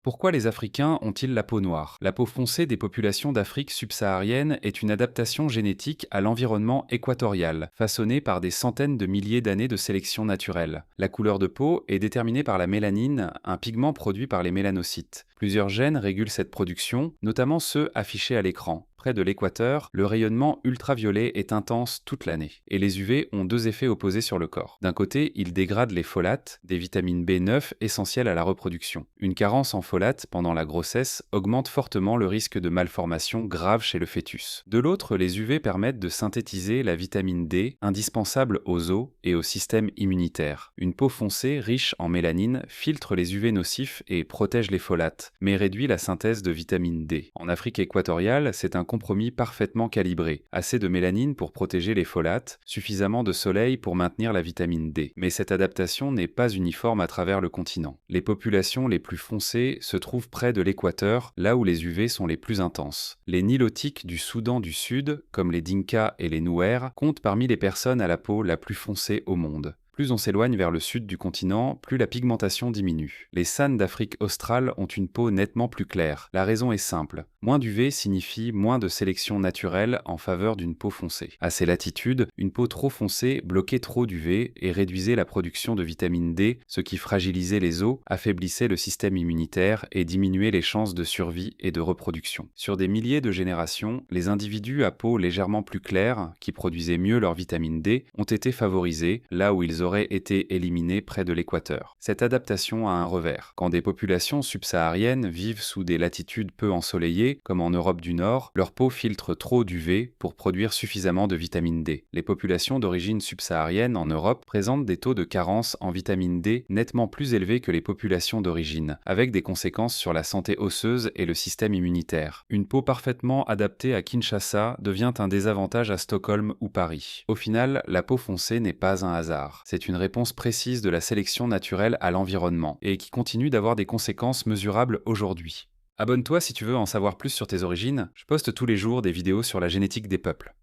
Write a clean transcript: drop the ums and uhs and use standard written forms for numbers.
Pourquoi les Africains ont-ils la peau noire? La peau foncée des populations d'Afrique subsaharienne est une adaptation génétique à l'environnement équatorial, façonnée par des centaines de milliers d'années de sélection naturelle. La couleur de peau est déterminée par la mélanine, un pigment produit par les mélanocytes. Plusieurs gènes régulent cette production, notamment ceux affichés à l'écran. Près de l'équateur, le rayonnement ultraviolet est intense toute l'année, et les UV ont deux effets opposés sur le corps. D'un côté, ils dégradent les folates, des vitamines B9 essentielles à la reproduction. Une carence en folates pendant la grossesse augmente fortement le risque de malformations graves chez le fœtus. De l'autre, les UV permettent de synthétiser la vitamine D, indispensable aux os et au système immunitaire. Une peau foncée riche en mélanine filtre les UV nocifs et protège les folates, mais réduit la synthèse de vitamine D. En Afrique équatoriale, c'est un compromis parfaitement calibré. Assez de mélanine pour protéger les folates, suffisamment de soleil pour maintenir la vitamine D. Mais cette adaptation n'est pas uniforme à travers le continent. Les populations les plus foncées se trouvent près de l'équateur, là où les UV sont les plus intenses. Les Nilotiques du Soudan du Sud, comme les Dinka et les Nouers, comptent parmi les personnes à la peau la plus foncée au monde. Plus on s'éloigne vers le sud du continent, plus la pigmentation diminue. Les San d'Afrique australe ont une peau nettement plus claire. La raison est simple. Moins d'UV signifie moins de sélection naturelle en faveur d'une peau foncée. À ces latitudes, une peau trop foncée bloquait trop d'UV et réduisait la production de vitamine D, ce qui fragilisait les os, affaiblissait le système immunitaire et diminuait les chances de survie et de reproduction. Sur des milliers de générations, les individus à peau légèrement plus claire, qui produisaient mieux leur vitamine D, ont été favorisés là où ils auraient été éliminés près de l'équateur. Cette adaptation a un revers. Quand des populations subsahariennes vivent sous des latitudes peu ensoleillées, comme en Europe du Nord, leur peau filtre trop d'UV pour produire suffisamment de vitamine D. Les populations d'origine subsaharienne en Europe présentent des taux de carence en vitamine D nettement plus élevés que les populations d'origine, avec des conséquences sur la santé osseuse et le système immunitaire. Une peau parfaitement adaptée à Kinshasa devient un désavantage à Stockholm ou Paris. Au final, la peau foncée n'est pas un hasard. C'est une réponse précise de la sélection naturelle à l'environnement, et qui continue d'avoir des conséquences mesurables aujourd'hui. Abonne-toi si tu veux en savoir plus sur tes origines, je poste tous les jours des vidéos sur la génétique des peuples.